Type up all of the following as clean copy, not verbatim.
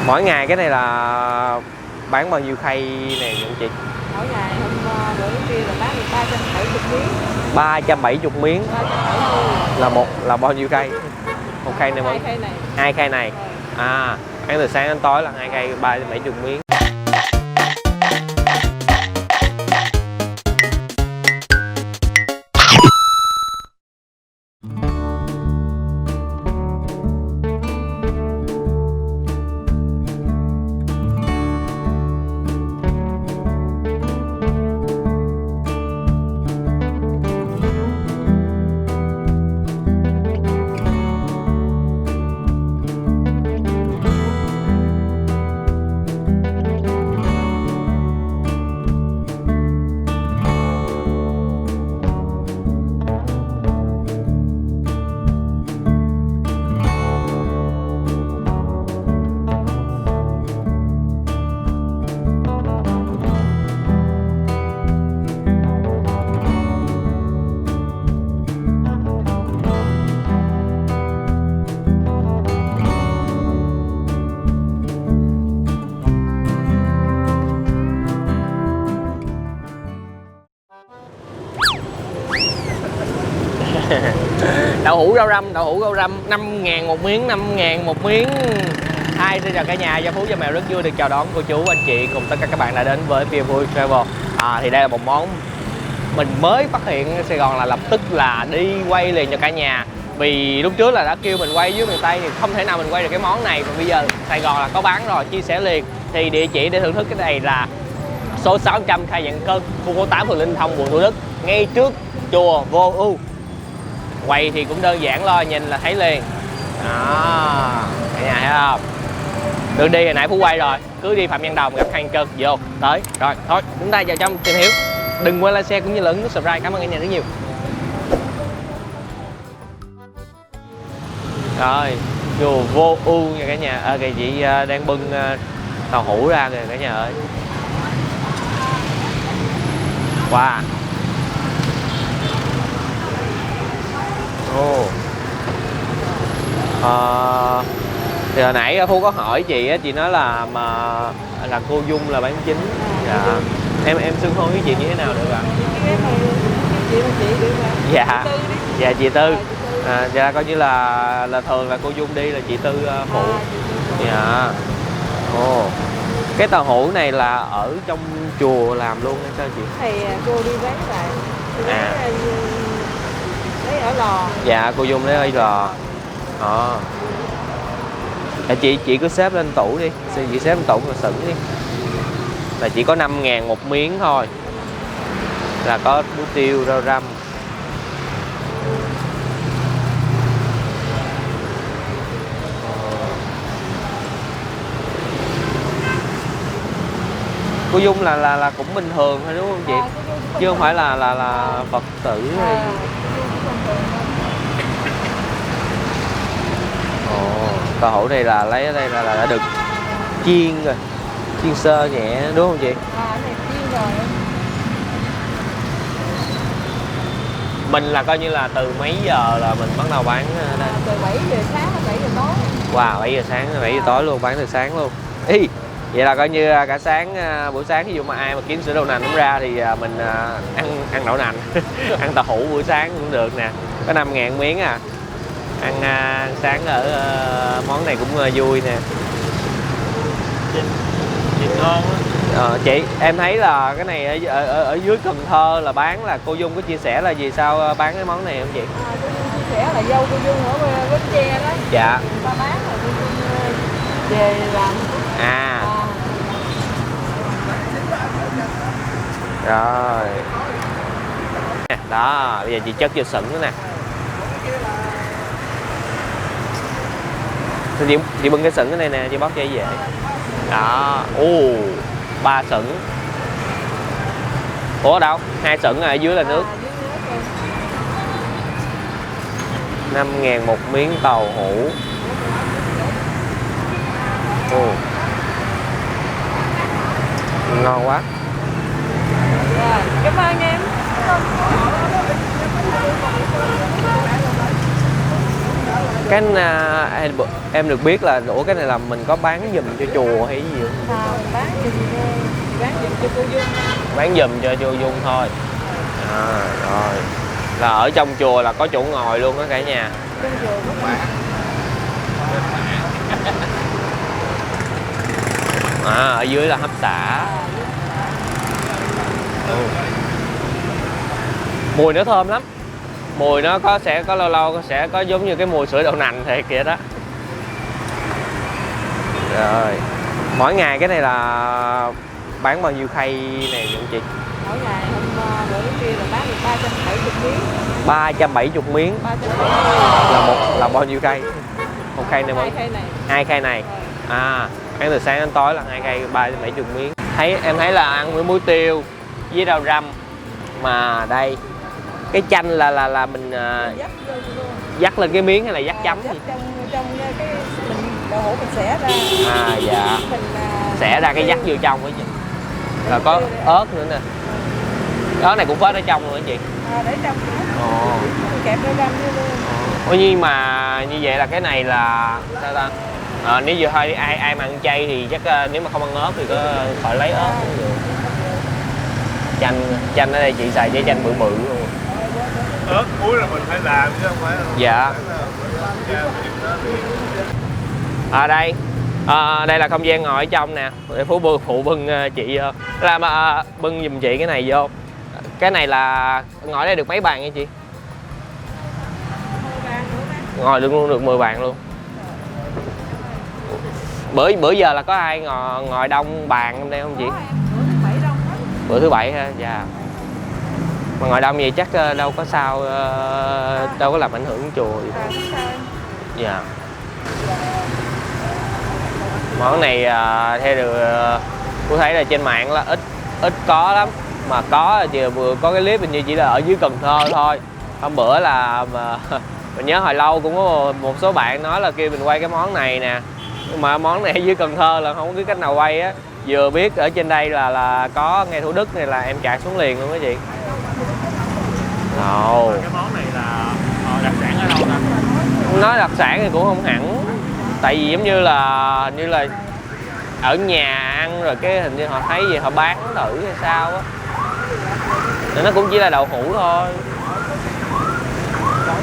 Mỗi ngày cái này là bán bao nhiêu khay này anh chị? Mỗi ngày hôm bữa kia là bán được 370 miếng. 370 miếng 370. là bao nhiêu khay? Một khay này Hai khay này. Hai khay này. À, ăn từ sáng đến tối là hai khay 370 miếng. Đậu hũ rau răm 5.000 một miếng, 5.000 một miếng. Hi, xin chào cả nhà, Gia Phú Gia Mèo rất vui được chào đón cô chú, anh chị cùng tất cả các bạn đã đến với Fearful Travel. Thì đây là một món mình mới phát hiện ở Sài Gòn, là lập tức là đi quay liền cho cả nhà. Vì lúc trước là đã kêu mình quay dưới miền Tây thì không thể nào mình quay được cái món này, còn bây giờ Sài Gòn là có bán rồi, chia sẻ liền. Thì địa chỉ để thưởng thức cái này là số 600 Khai Giảng Cơn, khu phố 8 phường Linh Thông, quận Thủ Đức, ngay trước chùa Vô Ưu. Quay thì cũng đơn giản, lo nhìn là thấy liền. Đó, cả nhà thấy không? Đường đi hồi nãy Phú quay rồi, cứ đi Phạm Văn Đồng gặp Khai Giảng Cơn vô tới. Rồi thôi chúng ta vào trong tìm hiểu. Đừng quên like, share cũng như là ấn nút subscribe. Cảm ơn cả nhà rất nhiều. Rồi chùa Vô Ưu nha cả nhà. Kìa chị đang bưng tàu hũ ra kìa cả nhà ơi. Wow. Thì hồi nãy Phú có hỏi chị á, chị nói là cô Dung là bán chính. Dạ. Em xưng hô với chị như thế nào được ạ? Dạ. Dạ chị Tư. Dạ coi như là thường là cô Dung đi, là chị Tư phụ. Dạ. Cái tàu hũ này là ở trong chùa làm luôn hay sao chị? Thì cô đi bán lại. Lấy ở lò. Dạ cô Dung lấy ở lò. Chị cứ xếp lên tủ đi, chị xếp lên tủ rồi sửng đi. Là chỉ có 5.000 một miếng thôi. Là có bún tiêu, rau răm. Cô Dung là cũng bình thường thôi đúng không chị? Chứ không phải là Phật tử hay... Tàu hũ này là lấy ở đây là đã được chiên rồi, chiên sơ nhẹ đúng không chị? Này chiên rồi. Mình là coi như là từ mấy giờ là mình bắt đầu bán ở đây? Từ 7 giờ sáng đến 7 giờ tối. Wow, 7 giờ sáng đến 7 giờ tối luôn, bán từ sáng luôn. Vậy là coi như cả sáng, buổi sáng ví dụ mà ai mà kiếm sữa đậu nành không ra thì mình ăn đậu nành, ăn tàu hũ buổi sáng cũng được nè. Có 5.000 miếng à. Ăn sáng ở món này cũng vui nè. Nhìn ngon á. Chị, em thấy là cái này ở dưới Cần Thơ là bán, là cô Dung có chia sẻ là vì sao bán cái món này không chị? Cô Dung chia sẻ là dâu cô Dung ở Bến Tre đó. Dạ. Người ta bán rồi cô Dung về làm. Rồi. Đó, bây giờ chị chất vô sửng nữa nè. Chị bưng cái sửng cái này nè, chị bóc cho dễ. Đó, 3 sửng. Ủa đâu? 2 sửng ở dưới là nước. 5.000 một miếng tàu hũ. Ngon quá. Cảm ơn em. Cái em được biết là ủa cái này là mình có bán giùm cho chùa hay gì không? Mình bán giùm cho cô Dung. Bán giùm cho chùa Dung thôi. Rồi là ở trong chùa là có chỗ ngồi luôn đó cả nhà. Trong chùa có bán. Ở dưới là hấp xả. Mùi nó thơm lắm, mùi nó sẽ có lâu lâu sẽ có giống như cái mùi sữa đậu nành thiệt vậy đó. Rồi mỗi ngày cái này là bán bao nhiêu khay này vậy chị? Mỗi ngày bữa kia là bán được 370 miếng. 370 miếng 370 là bao nhiêu cây? Một khay này hai khay này. 2 khay này. Ăn từ sáng đến tối là 2 khay 370 miếng. Em thấy là ăn với muối tiêu với rau răm. Mà đây cái chanh là mình dắt lên cái miếng hay là dắt chấm gì? Trong cái mình đậu hũ mình xẻ ra. Dạ. Mình xẻ ra cái dắt vô trong đó chị. Rồi có ớt nữa nè. Ớt này cũng có ở trong luôn hả chị? Để trong kẹp rau răm vô luôn. Nhưng mà như vậy là cái này là sao ta? Nếu như thôi ai mà ăn chay thì chắc nếu mà không ăn ớt thì có khỏi lấy ớt cũng được. Chanh ở đây chị xài trái chanh bự bự luôn. Ớt muối là mình phải làm chứ không phải là dạ. Đây đây là không gian ngồi ở trong nè để phụ bưng chị vô làm bưng giùm chị cái này vô. Cái này là ngồi đây được mấy bàn nha chị? Ngồi được 10 bàn luôn. Bữa giờ là có ai ngồi đông bàn trong đây không chị? Bữa thứ bảy ha. Dạ. Mà ngồi đông vậy chắc đâu có sao, đâu có làm ảnh hưởng chùa gì. Dạ. Món này theo được tôi thấy là trên mạng là ít có lắm, mà có thì vừa có cái clip hình như chỉ là ở dưới Cần Thơ thôi. Hôm bữa là mình nhớ hồi lâu cũng có một số bạn nói là kêu mình quay cái món này nè, nhưng mà món này ở dưới Cần Thơ là không có cách nào quay á. Vừa biết ở trên đây là có ngay Thủ Đức này là em chạy xuống liền luôn đó chị. cái món này là đặc sản ở đâu ta? Nói đặc sản thì cũng không hẳn, tại vì giống như là ở nhà ăn rồi cái hình như họ thấy gì họ bán thử hay sao á, nên nó cũng chỉ là đậu hũ thôi.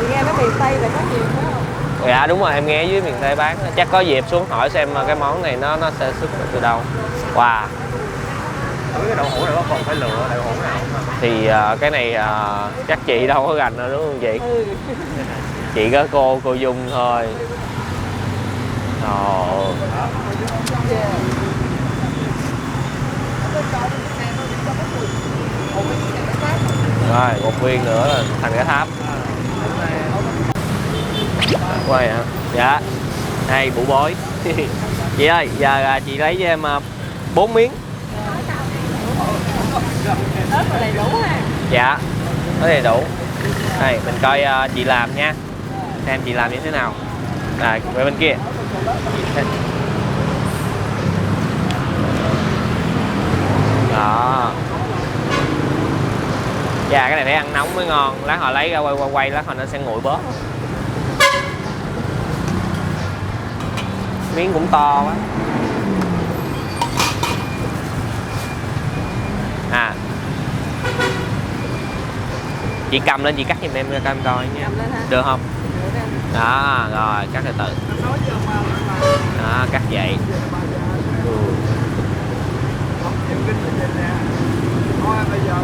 Nghe nói miền Tây là có nhiều phải không? Dạ đúng rồi, em nghe dưới miền Tây bán, chắc có dịp xuống hỏi xem cái món này nó sẽ xuất từ đâu. Wow. Cái đậu hũ này có còn phải lựa đậu hũ nào không? Thì cái này chắc chị đâu có gành đâu đúng không chị? Chỉ có cô Dung thôi. Rồi một viên nữa là thành cái tháp. Quay hả? Dạ. Đây bụ bối. Chị ơi, giờ chị lấy cho em 4 miếng. Ớt là đầy đủ ha. Dạ, nó đầy đủ. Đây mình coi chị làm nha, xem chị làm như thế nào. Về bên kia. Đó. Dạ cái này phải ăn nóng mới ngon, lát họ lấy ra quay lát họ nó sẽ nguội bớt. Miếng cũng to quá. Chị cầm lên chị cắt giùm em coi nha. Được không? Đó, rồi cắt từ từ. Đó, cắt vậy.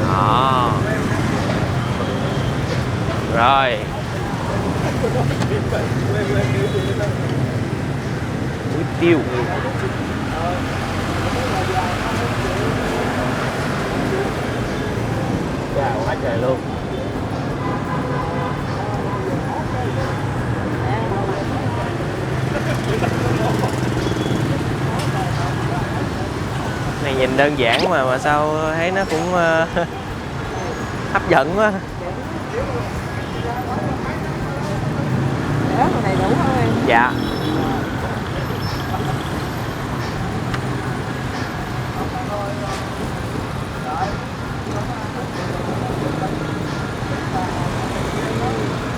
Đó. Rồi. Muối tiêu. Wow, quá trời luôn. Này nhìn đơn giản mà sao thấy nó cũng hấp dẫn quá. Ớt này đủ không em? Dạ.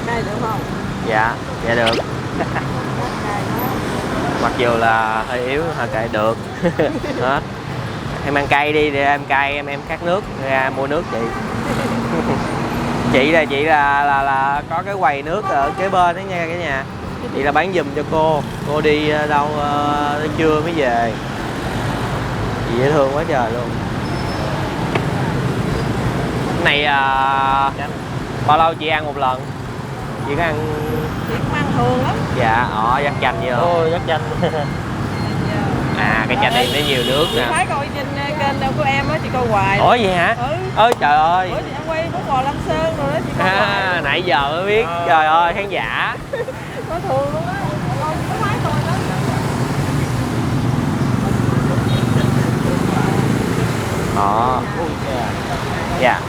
Đây được không? Dạ, dạ được. chiều là hơi yếu, hơi cay được. Hết. Em ăn cay đi, để em cay em khát nước, ra mua nước chị. chị là có cái quầy nước ở kế bên đó nha cả nhà. Chị là bán giùm cho cô đi đâu đến trưa mới về. Chị dễ thương quá trời luôn. Cái này bao lâu chị ăn một lần? Chị có ăn? Chị cũng ăn thường lắm. Dạ, dắt chanh vô. Ôi dắt chanh. Cái chanh này nó nhiều nước Chị nè. phải coi trên kênh đâu của em á, chị coi hoài. Ủa vậy hả? Ơi trời ơi. Bữa chị ăn quay bún bò Lâm Sơn rồi đó, chị coi hoài. Nãy giờ mới biết. Trời ơi, khán giả. Có thường luôn á. Có máy tôi đó. Đó. Dạ.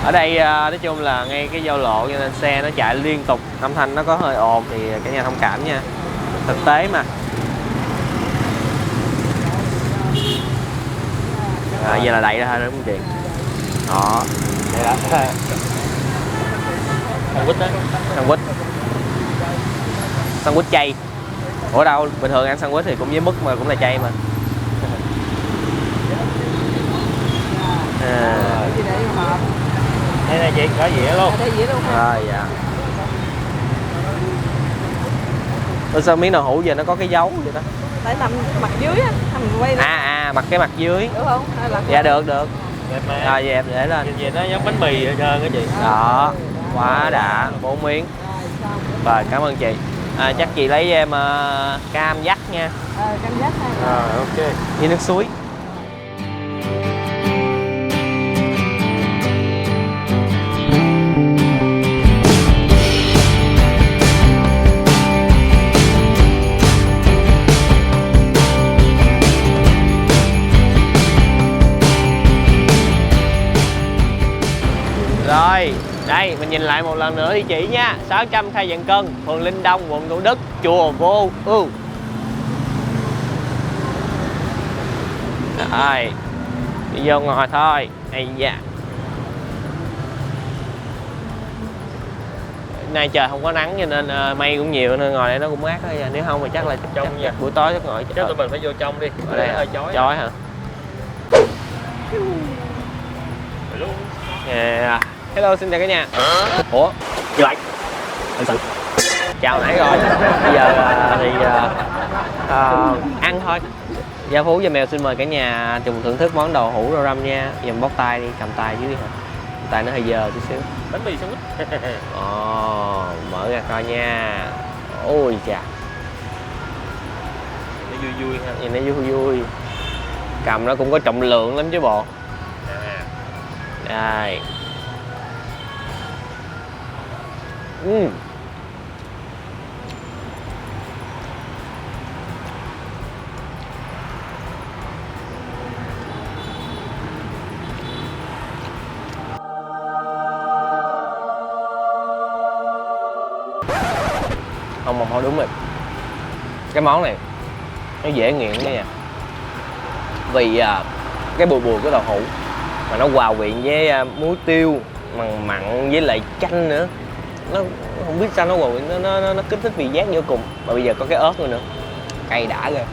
Ở đây nói chung là ngay cái giao lộ cho nên xe nó chạy liên tục, âm thanh nó có hơi ồn thì cả nhà thông cảm nha. Thực tế mà. Giờ là đẩy ra thôi đúng không chị? Đó. Đây là sandwich đó. Sandwich chay. Ủa đâu, bình thường ăn sandwich thì cũng với mứt mà cũng là chay mà. Chị để vô hộp. Đây là chị có dĩa luôn. Để dĩa luôn ha. Dạ. Ủa sao miếng đậu hũ giờ nó có cái dấu vậy đó? Tại nằm mặt dưới á, mình quay lên. Mặt cái mặt dưới. Được không? Hay là Dạ được. Đẹp mà. Rồi dẹp để lên. Nhìn vậy nó giống bánh mì hết trơn á chị. Đó, quá đã, 4 miếng. Rồi, cảm ơn chị. Chắc chị lấy cho em cam dắt nha. Cam giác ha. Rồi ok. Với nước suối. Rồi, đây mình nhìn lại một lần nữa đi chị nha. 600 Kha Vạn Cân, phường Linh Đông, quận Thủ Đức, chùa Vô Ưu. Rồi, đi vô ngồi thôi. Ây da. Nay trời không có nắng cho nên mây cũng nhiều nên ngồi đây nó cũng mát thôi. Nếu không thì chắc là chắc buổi tối chắc ngồi. Chắc tụi mình phải vô trong đi. Ở đây hơi chói. Chói hả? Yeah. Hello, xin chào cả nhà. Ủa? Chị lại. Chào nãy rồi. Bây giờ thì ăn thôi. Gia Phú và Mèo xin mời cả nhà cùng thưởng thức món đậu hũ rau răm nha. Dùm bóc tay đi, cầm tay dưới đi hả? Tay nó hơi dơ chút xíu. Bánh mì sandwich. Mở ra coi nha. Ôi chà. Nó vui vui ha. Nhìn nó vui vui. Cầm nó cũng có trọng lượng lắm chứ bộ. Đây. Không đúng rồi. Cái món này nó dễ nghiện đó nha. Vì cái bùi của đậu hũ mà nó hòa quyện với muối tiêu mặn với lại chanh nữa, nó không biết sao nó hòa quyện, nó kích thích vị giác vô cùng. Mà bây giờ có cái ớt nữa cay đã ghê.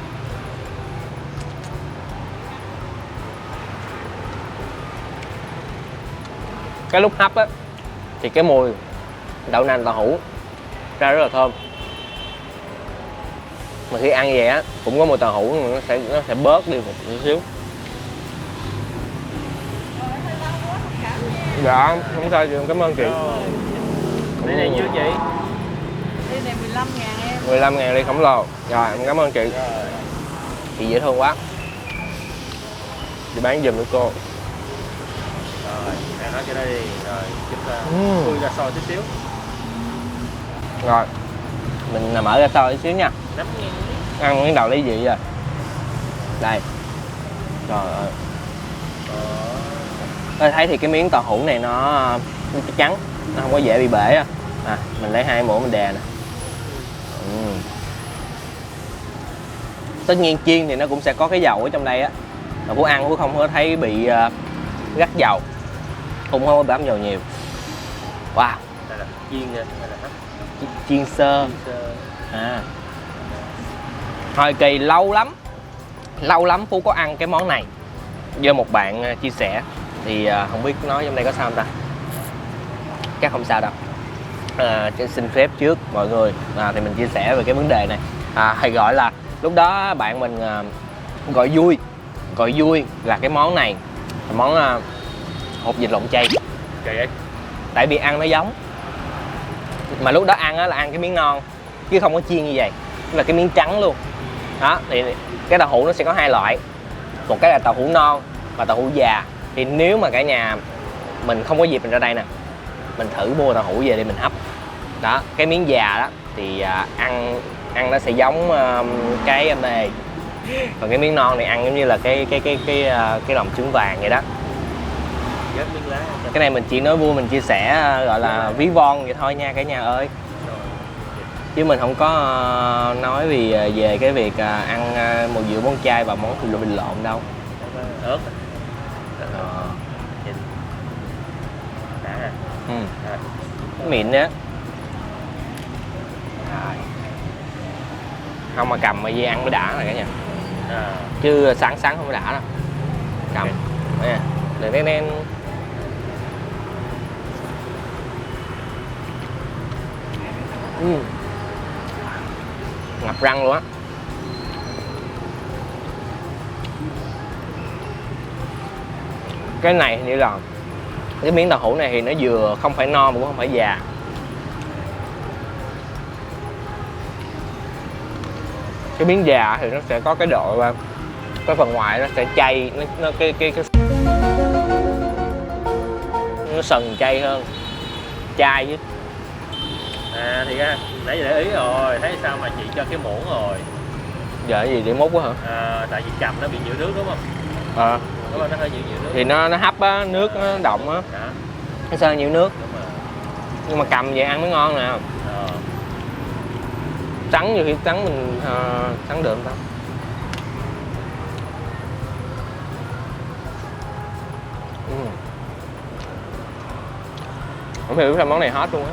Cái lúc hấp á thì cái mùi đậu nành đậu hũ ra rất là thơm, mà khi ăn vậy á cũng có mùi tàu hũ, mà nó sẽ bớt đi một chút xíu. Dạ, không sao chị, cảm ơn chị. Đây này nhiêu chị? Đây này 15.000 em. 15.000 ly khổng lồ. Rồi, em cảm ơn chị. Chị dễ thương quá. Chị bán giùm với cô. Rồi, ăn nó cho đây đi. Rồi, chúng ta khui ra xôi tí xíu. Rồi, mình mở ra xôi tí xíu nha. 5.000. Ăn miếng đầu lấy gì rồi. Đây. Trời ơi. Tôi thấy thì cái miếng tàu hũ này nó trắng, nó không có dễ bị bể. Mình lấy 2 muỗng mình đè nè. Tất nhiên chiên thì nó cũng sẽ có cái dầu ở trong đây á, mà Phú ăn Phú không có thấy bị gắt dầu, cũng không có bám dầu nhiều. Wow. Đây là chiên nha, đây là hấp. Chiên sơ. Chiên sơ. Hồi kỳ lâu lắm Phú có ăn cái món này do một bạn chia sẻ, thì không biết nói trong đây có sao không ta, chắc không sao đâu. Xin phép trước mọi người thì mình chia sẻ về cái vấn đề này. Hay gọi là lúc đó bạn mình gọi vui là cái món này là món hột vịt lộn chay. Kỳ ấy. Tại vì ăn nó giống, mà lúc đó ăn là ăn cái miếng non chứ không có chiên như vậy, là cái miếng trắng luôn đó. Thì cái tàu hũ nó sẽ có hai loại, một cái là tàu hũ non và tàu hũ già. Thì nếu mà cả nhà mình không có dịp mình ra đây nè, mình thử mua tàu hũ về để mình hấp đó. Cái miếng già đó thì ăn nó sẽ giống cái mề, còn cái miếng non này ăn giống như là cái lòng trứng vàng vậy đó. Ghép miếng lá. Cái này mình chỉ nói vui, mình chia sẻ gọi là ví von vậy thôi nha cả nhà ơi, chứ mình không có nói về cái việc ăn một dĩa món chay và món thịt vịt lộn đâu. Ớt. Ờ. Nhìn. Đã. Mịn đó. Không mà cầm mà dây ăn mới đã này cả nhà, chứ sáng không có đã đâu. Cầm nè, để đen ngập răng luôn á. Cái này như là cái miếng tàu hũ này thì nó vừa không phải non mà cũng không phải già. Cái miếng già thì nó sẽ có cái độ cái phần ngoài nó sẽ chay, nó nó sần chay hơn, chai chứ. Thì ra nãy giờ để ý rồi, thấy sao mà chị cho cái muỗng rồi. Giờ cái gì để múc quá hả? Tại vì cầm nó bị nhiều nước đúng không? Đúng rồi, nó hơi nhiều nước. Thì nó hấp á, nước nó động á, nó sao nhiều nước. Đúng rồi. Nhưng mà cầm vậy ăn mới ngon nè. Trắng nhiều khi trắng mình trắng được không ta? Không hiểu sao món này hot luôn á.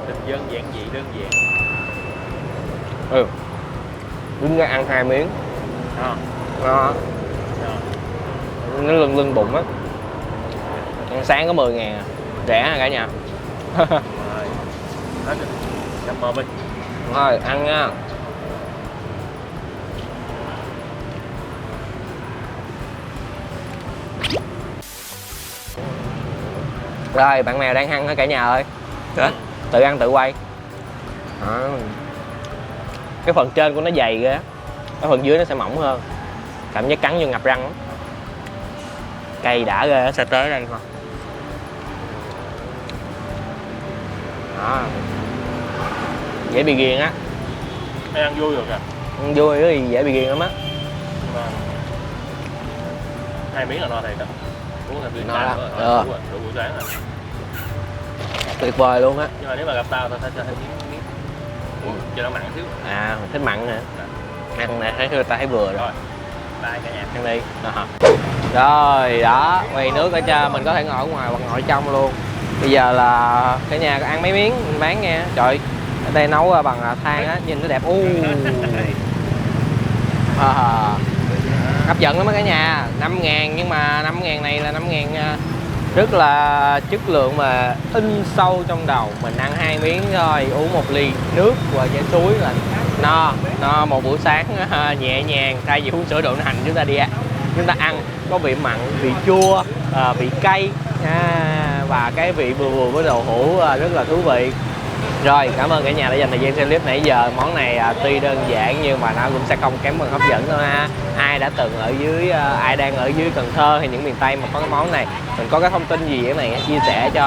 Bình dân giản dị đơn giản. Đứng ra ăn 2 miếng. Đó. Nó lưng bụng á. Ăn sáng có 10.000 à. Rẻ hả cả nhà? Rồi. Hết rồi. Cảm ơn mình. Rồi, ăn nha. Rồi, bạn mèo đang ăn hả cả nhà ơi? Tự ăn tự quay. Cái phần trên của nó dày ghê, cái phần dưới nó sẽ mỏng hơn, cảm giác cắn vô ngập răng lắm. Cây đã ghê, sẽ tới đây thôi. Đó. Dễ bị ghiền á. Hay ăn vui rồi kìa. Ăn vui thì dễ bị ghiền lắm á. 2 miếng là no thiệt đó. Uống thêm miếng No canh đó. nữa Được. Đủ buổi sáng rồi. Tuyệt vời luôn á. Nhưng mà nếu mà gặp tao sẽ cho thêm miếng cho nó mặn xíu. Mình thích mặn nè. Ăn nè, thấy ta thấy vừa rồi. Rồi. Bye cả nhà. Ăn đi. Rồi đó, quay nước ở cho mình có thể ngồi ở ngoài hoặc ngồi trong luôn. Bây giờ là cả nhà ăn mấy miếng mình bán nha. Trời, ở đây nấu bằng than á, nhìn nó đẹp. Hấp dẫn lắm á cả nhà. 5.000 nhưng mà 5.000 này là 5.000 rất là chất lượng mà in sâu trong đầu. Mình ăn 2 miếng thôi, uống 1 ly nước và chảy suối là no một buổi sáng nhẹ nhàng. Thay vì uống sữa đậu nành chúng ta ăn có vị mặn, vị chua, vị cay và cái vị vừa với đậu hũ rất là thú vị. Rồi, cảm ơn cả nhà đã dành thời gian xem clip nãy giờ. Món này tuy đơn giản nhưng mà nó cũng sẽ không kém phần hấp dẫn đâu ha. Ai đã từng ở dưới, ai đang ở dưới Cần Thơ hay những miền Tây mà có cái món này, mình có cái thông tin gì cái này chia sẻ cho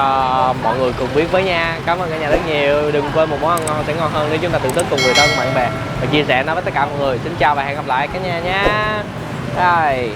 mọi người cùng biết với nha. Cảm ơn cả nhà rất nhiều. Đừng quên một món ăn ngon sẽ ngon hơn nếu chúng ta thưởng thức cùng người thân, bạn bè và chia sẻ nó với tất cả mọi người. Xin chào và hẹn gặp lại cả nhà nha. Rồi.